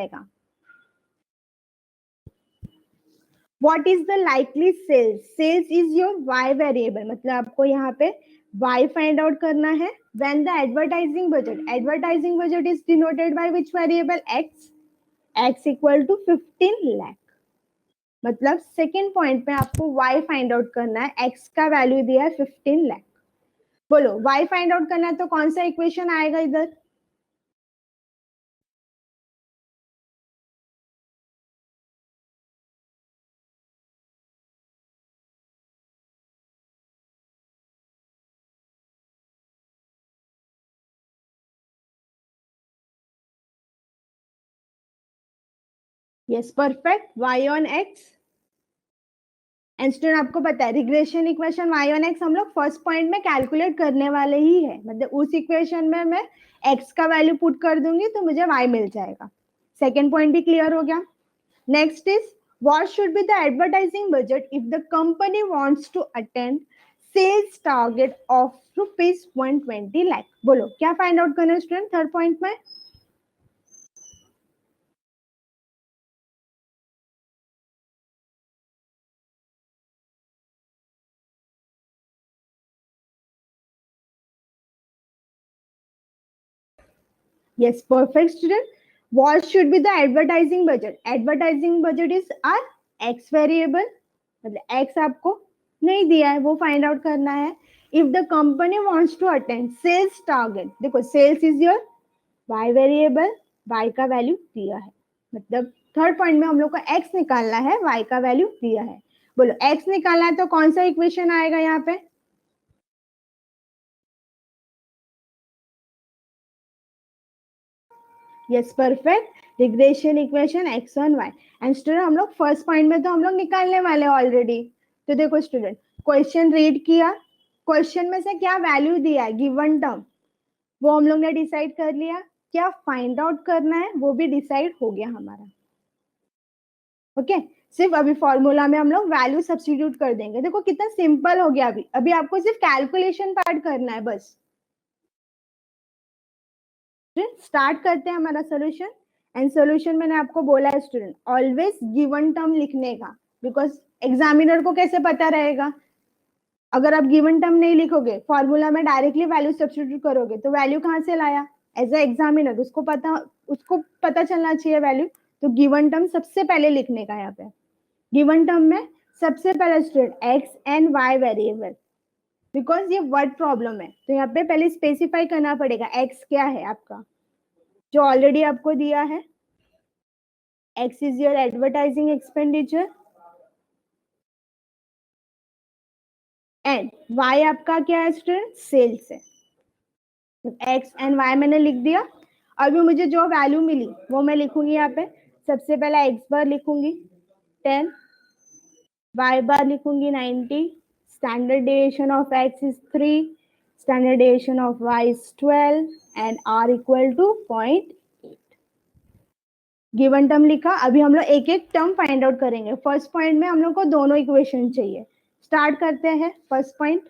का। What is the likely sales? Sales is your y variable, मतलब आपको यहाँ पे y find out करना है. When the advertising budget is denoted by which variable? x equal to 15 lakh. मतलब second point पे आपको y फाइंड आउट करना है, x का वैल्यू दिया है 15 लाख. बोलो y फाइंड आउट करना है तो कौन सा इक्वेशन आएगा इधर? Yes perfect, y on x. And student आपको पता है regression equation y on x हम लोग फर्स्ट पॉइंट में कैलकुलेट करने वाले ही है, मतलब उस इक्वेशन में मैं x का वैल्यू पुट कर दूंगी तो मुझे y मिल जाएगा. सेकेंड पॉइंट भी क्लियर हो गया. Next is what should be the advertising budget if the company wants to attain sales target of rupees 120 lakh? बोलो क्या फाइंड आउट करना है स्टूडेंट थर्ड पॉइंट में? Yes, perfect student. What should be the advertising budget? Advertising budget is our x variable, मतलब x आपको नहीं दिया है वो फाइंड आउट करना है. If the company wants to attain sales target, देखो sales is your y variable, y का वैल्यू दिया है, मतलब थर्ड पॉइंट में हम लोग को x निकालना है, y का वैल्यू दिया है. बोलो x निकालना है तो कौन सा इक्वेशन आएगा यहाँ पे? Yes perfect, regression equation x on y. And student हम लोग फर्स्ट पॉइंट में तो हम लोग निकालने वाले ऑलरेडी. तो देखो स्टूडेंट क्वेश्चन रीड किया, क्वेश्चन में से क्या वैल्यू दिया है गिवन टर्म वो हम लोग ने डिसाइड कर लिया, क्या फाइंड आउट करना है वो भी डिसाइड हो गया हमारा. ओके सिर्फ अभी फॉर्मूला में हम लोग वैल्यू सब्स्टिट्यूट कर देंगे. देखो कितना सिंपल हो गया. अभी अभी आपको सिर्फ कैलकुलेशन पार्ट करना है बस. स्टार्ट करते हैं हमारा सोल्यूशन. एंड सोल्यूशन मैंने आपको बोला है स्टूडेंट ऑलवेज गिवन टर्म लिखने का, बिकॉज एग्जामिनर को कैसे पता रहेगा अगर आप गिवन टर्म नहीं लिखोगे, फॉर्मूला में डायरेक्टली वैल्यू सब्स्टिट्यूट करोगे तो वैल्यू कहाँ से लाया? एज ए एग्जामिनर उसको पता चलना चाहिए वैल्यू. तो गिवन टर्म सबसे पहले लिखने का. यहाँ पे गिवन टर्म में सबसे पहले student x and Y variable, because ये वर्ड प्रॉब्लम है तो यहाँ पे पहले स्पेसिफाई करना पड़ेगा एक्स क्या है आपका, जो ऑलरेडी आपको दिया है. X is your advertising expenditure and Y आपका क्या है स्टूडेंट? सेल्स है. एक्स एंड वाई मैंने लिख दिया. अभी मुझे जो वैल्यू मिली वो मैं लिखूंगी यहाँ पे. सबसे पहले एक्स बार लिखूंगी 10, वाई बार लिखूंगी 90, standard deviation of X is 3, standard deviation of Y is 12 and R equal to 0.8. Given term लिखा. अभी हम लोग एक एक टर्म फाइंड आउट करेंगे. फर्स्ट पॉइंट में हम लोग को दोनों इक्वेशन चाहिए. स्टार्ट करते हैं फर्स्ट पॉइंट.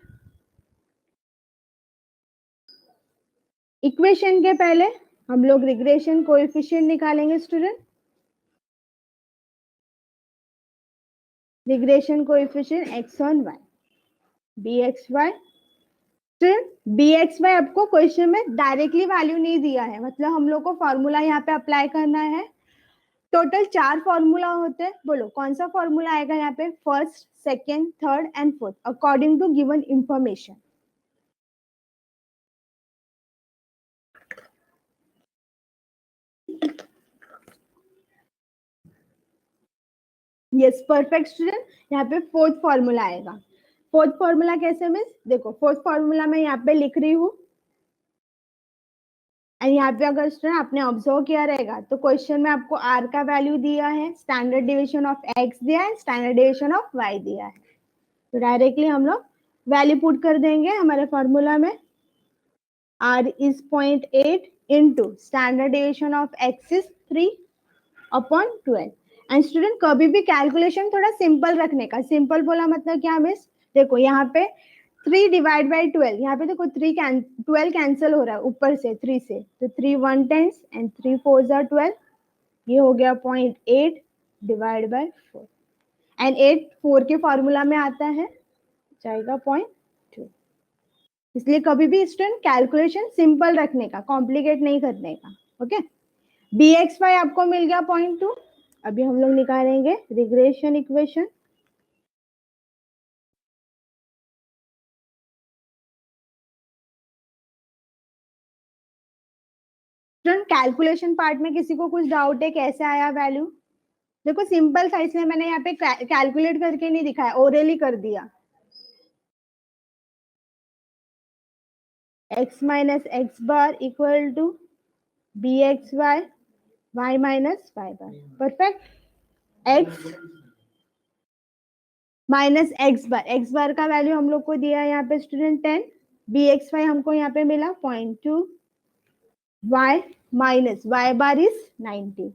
इक्वेशन के पहले हम लोग रिग्रेशन कोएफिशिएंट निकालेंगे student. Regression coefficient x on y bxy. bxy आपको क्वेश्चन में डायरेक्टली वैल्यू नहीं दिया है, मतलब हम लोग को फॉर्मूला यहाँ पे अप्लाई करना है. टोटल 4 फॉर्मूला होते हैं. बोलो कौन सा फॉर्मूला आएगा यहाँ पे? First, second, third and fourth according to given information. Yes perfect student. यहाँ पे फोर्थ फॉर्मूला आएगा. फोर्थ फॉर्मूला कैसे मीन्स देखो फोर्थ फॉर्मूला मैं यहाँ पे लिख रही हूँ. एंड यहाँ पे अगर स्टूडेंट आपने ऑब्जर्व किया रहेगा तो क्वेश्चन में आपको आर का वैल्यू दिया है, स्टैंडर्ड डेविएशन ऑफ एक्स दिया है, स्टैंडर्ड डेविएशन ऑफ वाई दिया है. तो डायरेक्टली हम लोग वैल्यू पुट कर देंगे हमारे फॉर्मूला में. R is 0.8 into standard deviation of X is 3/12. And student कभी भी कैलकुलेशन थोड़ा सिंपल रखने का. सिंपल बोला मतलब क्या मिस? देखो यहाँ पे 3 डिवाइड बाई 12, यहाँ पे देखो 12 कैंसिल हो रहा है ऊपर से 3 से, तो 3 1 10 एंड 3 4 12. ये हो गया 0.8 डिवाइड बाय 4 एंड 8 4 के फॉर्मूला में आता है, जाएगा 0.2। इसलिए कभी भी स्टूडेंट कैलकुलेशन सिंपल रखने का, कॉम्प्लिकेट नहीं करने का। ओके, बी एक्स वाई आपको मिल गया 0.2। अभी हम लोग निकालेंगे regression equation. Student calculation part में किसी को कुछ डाउट है, कैसे आया वैल्यू? देखो सिंपल था, इसलिए मैंने यहाँ पे कैलकुलेट करके नहीं दिखाया, ओरली कर दिया। x minus x bar equal to b x y y minus Y bar. Perfect. x minus x bar का वैल्यू हम लोग को दिया है यहाँ पे स्टूडेंट 10, बी एक्स वाई हमको यहाँ पे मिला 0.2, y minus Y bar is 90।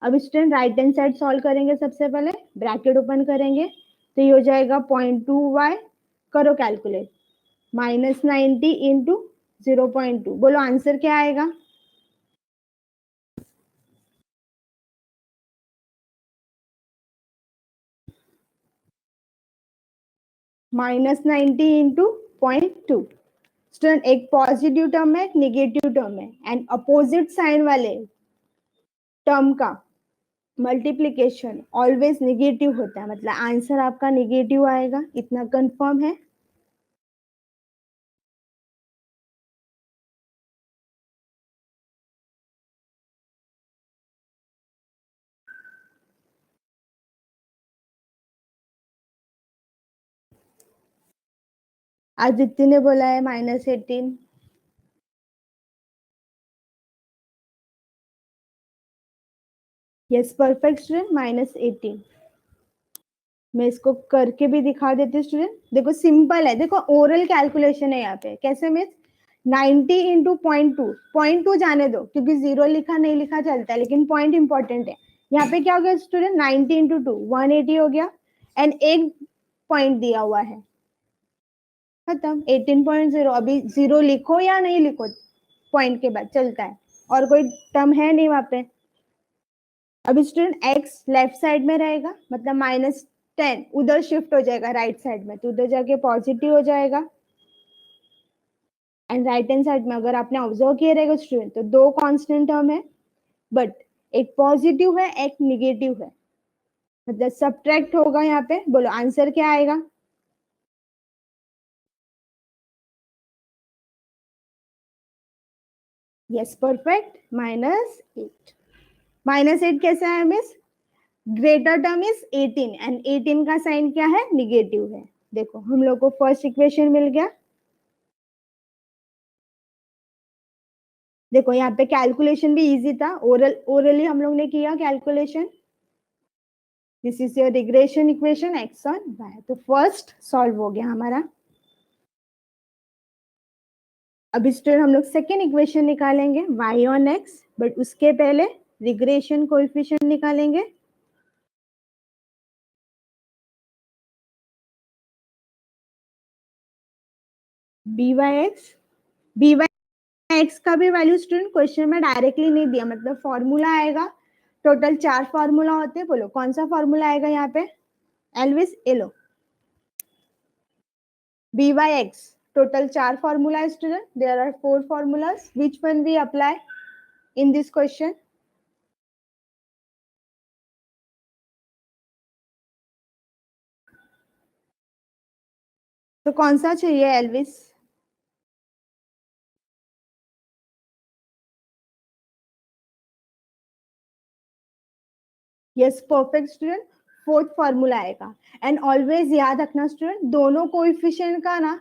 अब student right hand side solve करेंगे, सबसे पहले ब्रैकेट ओपन करेंगे तो ये हो जाएगा 0.2y, करो कैलकुलेट, माइनस 90 इंटू 0.2, बोलो आंसर क्या आएगा? Minus 90 into 0.2। स्टूडेंट एक पॉजिटिव टर्म है, एक निगेटिव टर्म है, एंड अपोजिट साइन वाले टर्म का मल्टीप्लीकेशन ऑलवेज निगेटिव होता है, मतलब आंसर आपका निगेटिव आएगा, इतना कंफर्म है। आदित्य ने बोला है -18। Yes perfect student, -18। मैं इसको करके भी दिखा देती हूँ स्टूडेंट। देखो सिंपल है, देखो ओरल कैलकुलेशन है यहाँ पे। कैसे मीन्स 90 इंटू 0.2, 0.2 जाने दो क्योंकि जीरो लिखा नहीं लिखा चलता है, लेकिन पॉइंट इंपॉर्टेंट है। यहाँ पे क्या हो गया स्टूडेंट, 90 इंटू 2 180 हो गया, एंड एक पॉइंट दिया हुआ है, खत्म 18.0। अभी जीरो लिखो या नहीं लिखो, पॉइंट के बाद चलता है, और कोई टर्म है नहीं वहां पे। अब स्टूडेंट एक्स लेफ्ट साइड में रहेगा, मतलब -10 उधर शिफ्ट हो जाएगा राइट साइड में, तो उधर जाके पॉजिटिव हो जाएगा। एंड राइट हैंड साइड में अगर आपने ऑब्जर्व किया रहेगा स्टूडेंट, तो दो कांस्टेंट टर्म है, बट एक पॉजिटिव है एक निगेटिव है, मतलब सब्ट्रैक्ट होगा यहाँ पे। बोलो आंसर क्या आएगा? Yes perfect, -8। -8 कैसे आया miss? Greater term is 18 and 18 का साइन क्या है, निगेटिव है। देखो हम लोग को फर्स्ट इक्वेशन मिल गया। देखो यहाँ पे कैलकुलेशन भी इजी था, ओरली हम लोग ने किया calculation. This is your regression equation X on Y, तो फर्स्ट सॉल्व हो गया हमारा। अब स्टूडेंट हम लोग सेकेंड इक्वेशन निकालेंगे y ऑन x, बट उसके पहले रिग्रेशन कोएफिशिएंट निकालेंगे। बी वाई एक्स का भी वैल्यू स्टूडेंट क्वेश्चन में डायरेक्टली नहीं दिया, मतलब फॉर्मूला आएगा। टोटल 4 फॉर्मूला होते हैं, बोलो कौन सा फॉर्मूला आएगा यहाँ पे? एल्विस एलो, b Y x total 4 formula है student, there are 4 formulas, which one we apply in this question? तो कौन सा चाहिए Elvis? Yes perfect student, fourth formula आएगा। एंड ऑलवेज याद रखना स्टूडेंट, दोनों कोएफिशिएंट का ना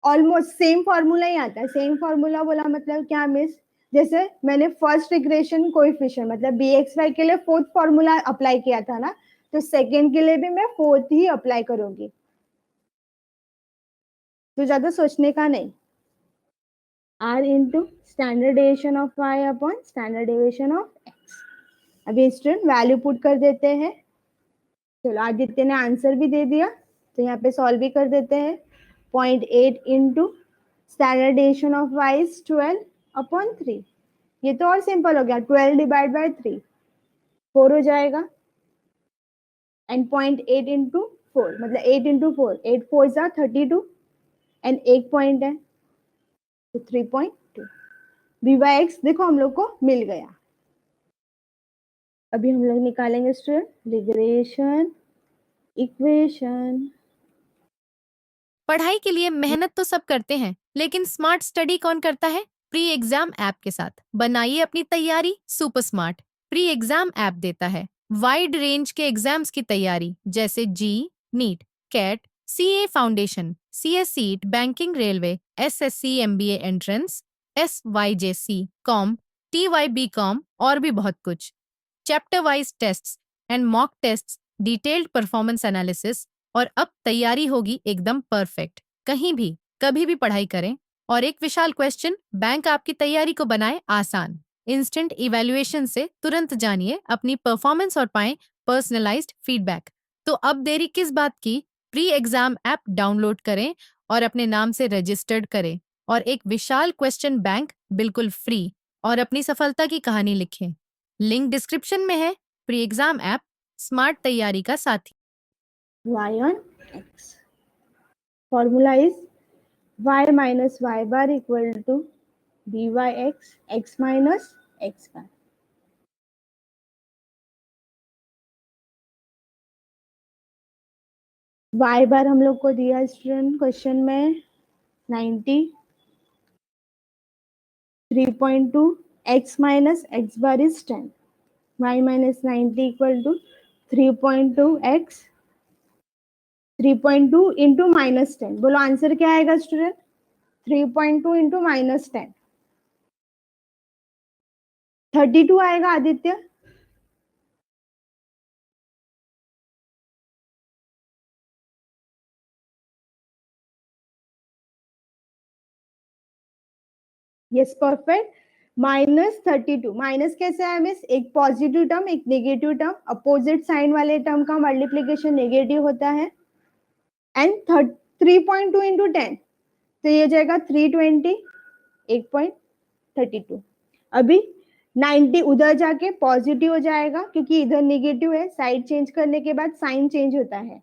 ऑलमोस्ट सेम फॉर्मूला ही आता है। सेम फॉर्मूला बोला मतलब क्या मिस, जैसे मैंने फर्स्ट रिग्रेशन कोएफिशिएंट मतलब बी एक्स वाई के लिए फोर्थ फॉर्मूला अप्लाई किया था ना, तो सेकेंड के लिए भी मैं फोर्थ ही अप्लाई करूंगी, तो ज्यादा सोचने का नहीं। R into standard deviation of Y upon standard deviation of X. अभी स्टूडेंट वैल्यू पुट कर देते हैं। चलो आदित्य ने आंसर भी दे दिया, तो यहाँ पे सॉल्व भी कर देते हैं। 0.8 into standard deviation of Y is 12 upon 3। ये तो और सिंपल हो गया, 12 डिवाइड बाय 3, 4 हो जाएगा एंड 0.8 इंटू 4 मतलब 8 इंटू 4 8 4 जा 32 एंड एक पॉइंट है तो 3.2 बी बाई एक्स देखो हम लोग को मिल गया। अभी हम लोग निकालेंगे स्टूडेंट रिग्रेशन इक्वेशन। पढ़ाई के लिए मेहनत तो सब करते हैं, लेकिन स्मार्ट स्टडी कौन करता है? प्री एग्जाम ऐप के साथ बनाइए अपनी तैयारी super smart. Pre exam app देता है वाइड रेंज के एग्जाम्स की तैयारी, जैसे JEE, NEET, CAT, CA foundation, CSEET, banking, railway, SSC, MBA entrance, SYJC, com, TYB com और भी बहुत कुछ। Chapter wise tests and mock tests, detailed performance analysis, और अब तैयारी होगी एकदम परफेक्ट। कहीं भी कभी भी पढ़ाई करें और एक विशाल क्वेश्चन बैंक आपकी तैयारी को बनाए आसान। इंस्टेंट इवैल्यूएशन से तुरंत जानिए अपनी परफॉर्मेंस और पाएं पर्सनलाइज्ड फीडबैक। तो अब देरी किस बात की? प्री एग्जाम ऐप डाउनलोड करें और अपने नाम से रजिस्टर्ड करें और एक विशाल क्वेश्चन बैंक बिल्कुल फ्री और अपनी सफलता की कहानी लिखें। लिंक डिस्क्रिप्शन में है। प्री एग्जाम ऐप स्मार्ट तैयारी का साथी। y on x formula is y minus y bar equal to dy x x minus x bar। y बार हम लोग को दिया स्टूडेंट क्वेश्चन में 90 3.2 x minus x bar is 10 y minus 90 equal to 3.2 x 3.2 into minus 10 बोलो answer क्या आएगा student 3.2 into minus 10 32 आएगा Aditya. Yes perfect -32 minus कैसे आया मिस एक पॉजिटिव टर्म एक नेगेटिव टर्म अपोजिट साइन वाले टर्म का मल्टीप्लीकेशन नेगेटिव होता है एंड 3.2 इंटू 10 तो ये हो जाएगा 320 8.32। अभी 90 उधर जाके पॉजिटिव हो जाएगा क्योंकि इधर नेगेटिव है साइड चेंज करने के बाद साइन चेंज होता है।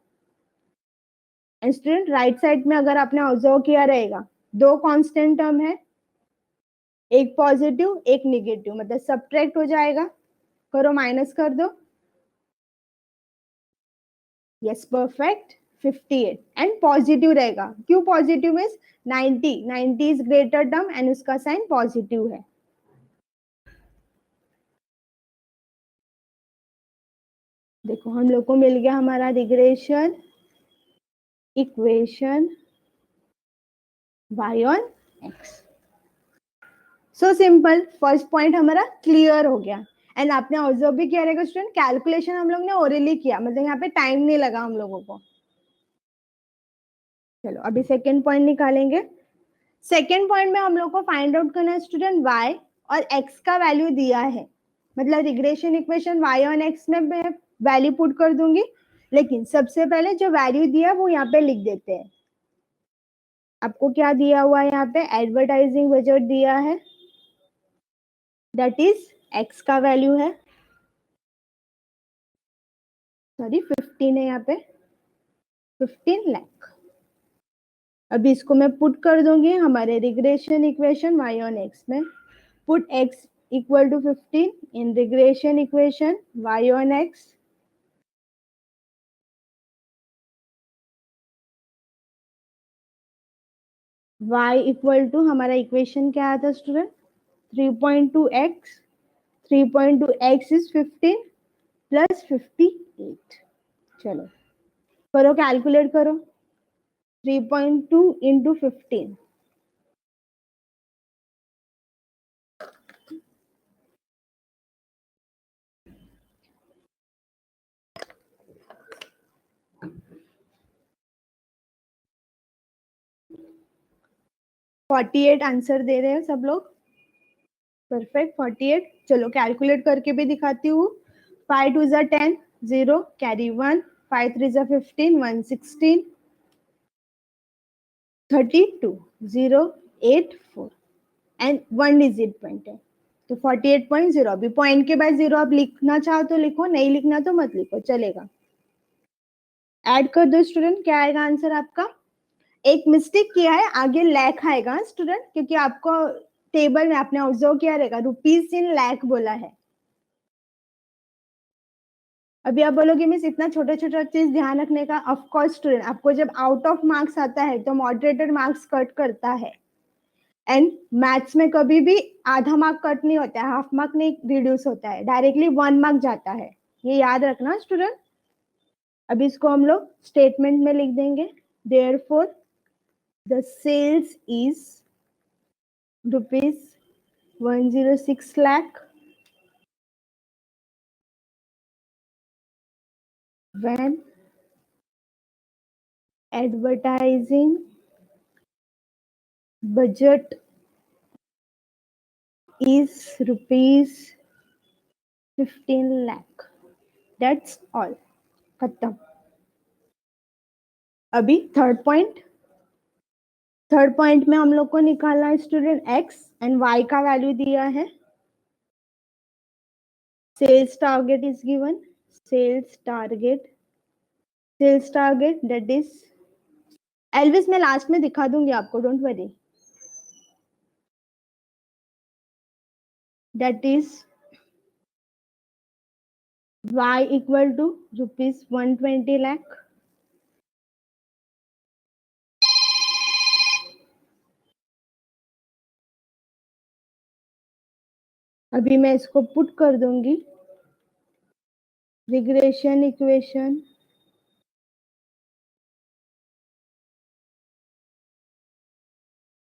एंड स्टूडेंट राइट साइड में अगर आपने ऑब्जर्व किया रहेगा दो कांस्टेंट टर्म है एक पॉजिटिव एक नेगेटिव मतलब सब्ट्रैक्ट हो जाएगा करो माइनस कर दो। यस परफेक्ट 58 एंड पॉजिटिव रहेगा क्यों positive means 90 is greater term and उसका साइन पॉजिटिव है। देखो हम लोग को मिल गया हमारा regression equation y on x। So simple first point हमारा क्लियर हो गया एंड आपने ऑब्जर्व भी किया रहेगा स्टूडेंट कैलकुलेशन हम लोग ने ओरली किया मतलब यहाँ पे टाइम नहीं लगा हम लोगों को। चलो अभी सेकेंड पॉइंट निकालेंगे। सेकेंड पॉइंट में हम लोग को फाइंड आउट करना है स्टूडेंट y और x का वैल्यू दिया है मतलब regression equation y on x में मैं वैल्यू पुट कर दूंगी लेकिन सबसे पहले जो वैल्यू दिया वो यहाँ पे लिख देते हैं। आपको क्या दिया हुआ है यहाँ पे एडवर्टाइजिंग बजट दिया है दैट इज x का वैल्यू है सॉरी 15 है यहाँ पे 15 लाख। अभी इसको मैं पुट कर दूंगी हमारे regression equation y on x में put x equal to 15 in regression equation y on x y equal to हमारा इक्वेशन क्या आया था student 3.2x 3.2x is 15 plus 58। चलो करो कैलकुलेट करो 3.2 इंटू 15 48 आंसर दे रहे हैं सब लोग परफेक्ट 48। चलो कैलकुलेट करके भी दिखाती हूँ 5 2 10 0 कैरी 1 5 3 15 116 32 0 8 4 एंड 1 डिजिट पॉइंट है तो 48.0। अभी पॉइंट के बाद 0 आप लिखना चाहो तो लिखो, नहीं लिखना तो मत लिखो, चलेगा। ऐड कर दो स्टूडेंट, क्या आएगा आंसर आपका? एक मिस्टेक किया है, आगे लैख आएगा स्टूडेंट, क्योंकि आपको टेबल में आपने ऑब्जर्व किया रहेगा रुपीज इन लैख बोला है। अभी आप बोलोगे मिस इतना छोटा छोटा चीज ध्यान रखने का, ऑफ कोर्स स्टूडेंट, आपको जब आउट ऑफ मार्क्स आता है तो मॉडरेटर मार्क्स कट करता है। एंड मैथ्स में कभी भी आधा मार्क कट नहीं होता है, हाफ मार्क नहीं रिड्यूस होता है, डायरेक्टली 1 मार्क जाता है, ये याद रखना स्टूडेंट। अभी इसको हम लोग स्टेटमेंट में लिख देंगे, therefore the sales is ₹106 lakh when advertising budget is ₹15 lakh। That's all, खत्म। अभी थर्ड पॉइंट में हम लोग को निकालना है स्टूडेंट एक्स एंड वाई का वैल्यू दिया है। Sales target is given, sales target that is, एल्विस मैं लास्ट में दिखा दूंगी आपको, don't worry, that is y equal to ₹120 lakh। अभी मैं इसको पुट कर दूंगी, रिग्रेशन इक्वेशन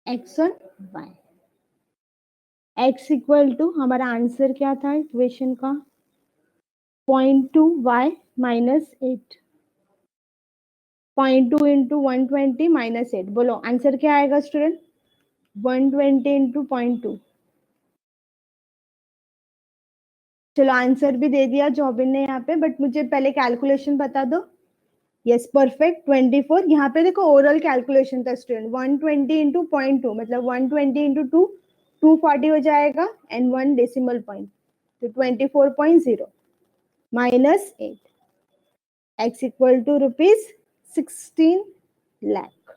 एक्स और वाई, एक्स इक्वल टू, हमारा आंसर क्या था इक्वेशन का, 0.2y माइनस 8, 0.2 इंटू 120 माइनस 8, बोलो आंसर क्या आएगा स्टूडेंट? 120 इंटू 0.2। चलो आंसर भी दे दिया जॉबिन ने यहाँ पे, बट मुझे पहले कैलकुलेशन बता दो। Yes perfect, 24। यहाँ पे देखो ओरल कैलकुलेशन था स्टूडेंट, 120 इंटू 0.2 मतलब 120 इंटू 2 240 हो जाएगा एंड 1 डेसिमल पॉइंट, तो 24.0 minus 8, x equal to ₹16 lakh।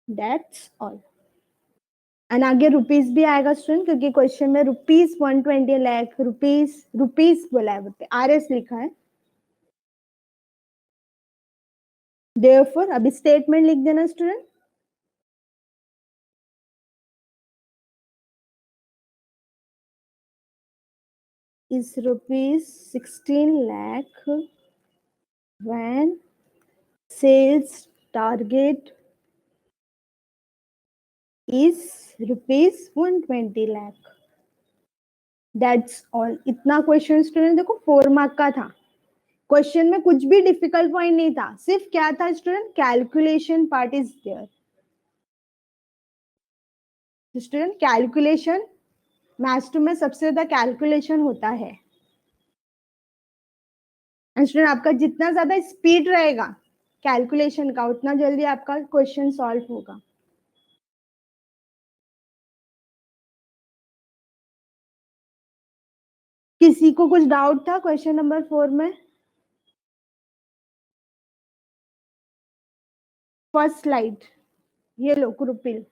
That's all. And आगे रुपीस भी आएगा स्टूडेंट, क्योंकि क्वेश्चन में ₹120 lakh, रुपीस बोला है, RS लिखा है। देयरफॉर अभी स्टेटमेंट लिख देना student, is ₹16 lakh when sales target is ₹120 lakh। That's all. इतना क्वेश्चन स्टूडेंट देखो 4 मार्क का था, क्वेश्चन में कुछ भी डिफिकल्ट पॉइंट नहीं था, सिर्फ क्या था student, calculation part is there. Student calculation, maths 2 में सबसे ज्यादा कैलकुलेशन होता है। स्टूडेंट आपका जितना ज्यादा स्पीड रहेगा कैलकुलेशन का, उतना जल्दी आपका क्वेश्चन सॉल्व होगा। किसी को कुछ डाउट था क्वेश्चन नंबर 4 में? फर्स्ट स्लाइड ये लो कुरुपिल।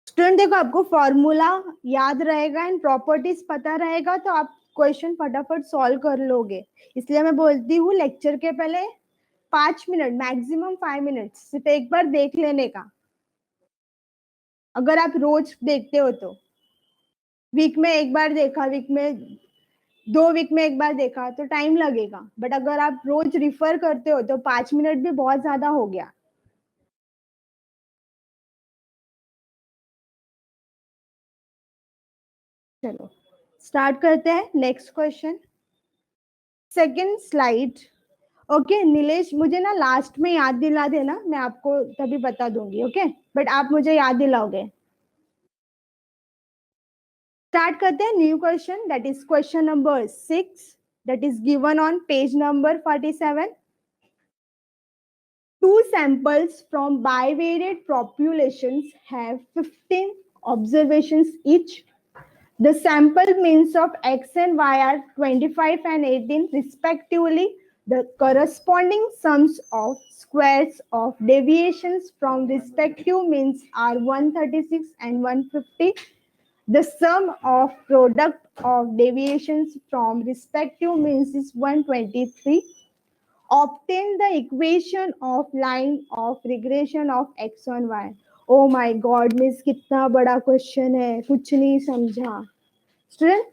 स्टूडेंट देखो आपको फॉर्मूला याद रहेगा एंड प्रॉपर्टीज पता रहेगा तो आप क्वेश्चन फटाफट सॉल्व कर लोगे। इसलिए मैं बोलती हूँ लेक्चर के पहले 5 मिनट, मैक्सिमम 5 मिनट सिर्फ एक बार देख लेने का। अगर आप रोज देखते हो तो वीक में एक बार देखा, वीक में 2 वीक में एक बार देखा तो टाइम लगेगा, बट अगर आप रोज रिफर करते हो तो 5 मिनट भी बहुत ज्यादा हो गया। चलो स्टार्ट करते हैं next question, second slide. Okay Nilesh, मुझे ना लास्ट में याद दिला देना, मैं आपको तभी बता दूंगी, ओके बट आप मुझे याद दिलाओगे। स्टार्ट करते हैं new question, that is question number 6, that is given on page number 47। 2 samples from bivariate populations have 15 observations each. The sample means of X and Y are 25 and 18 respectively. The corresponding sums of squares of deviations from respective means are 136 and 150. The sum of product of deviations from respective means is 123. Obtain the equation of line of regression of x on y. Oh my God miss, कितना बड़ा question है, कुछ नहीं समझा student.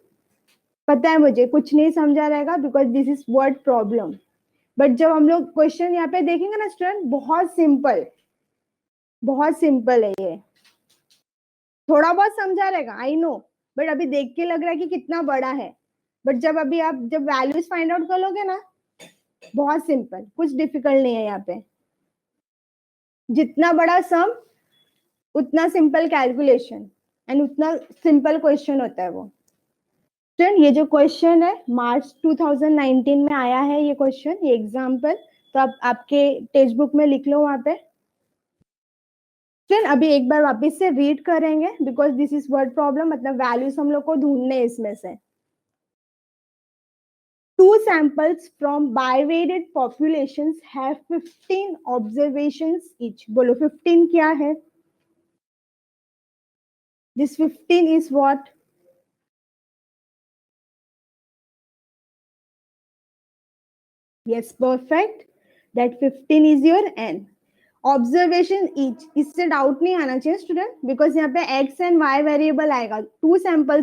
पता है मुझे कुछ नहीं समझा रहेगा because this is word problem, but जब हम लोग क्वेश्चन यहाँ पे देखेंगे ना स्टूडेंट, बहुत सिंपल है ये। थोड़ा बहुत समझा रहेगा आई नो, बट अभी देख के लग रहा है कि कितना बड़ा है, बट जब वैल्यूज फाइंड आउट कर लोगे ना, बहुत सिंपल, कुछ डिफिकल्ट नहीं है यहाँ पे। जितना बड़ा सम उतना सिंपल कैलकुलेशन एंड उतना सिंपल क्वेश्चन होता है वो। स्टूडेंट ये जो क्वेश्चन है मार्च 2019 में आया है ये क्वेश्चन, ये एग्जाम्पल, तो आप आपके टेक्स्ट बुक में लिख लो वहां पे। स्टूडेंट अभी एक बार वापस से रीड करेंगे because this is word problem, मतलब वैल्यूज हम लोग को ढूंढने हैं इसमें से। 2 samples from bivariate populations have 15 observations each. बोलो 15 क्या है? This 15 is what? Yes, perfect. That 15 is your n. Observation each, इससे डाउट नहीं आना चाहिए स्टूडेंट, बिकॉज यहाँ पे x and y वेरिएबल आएगा। 2 सैंपल्स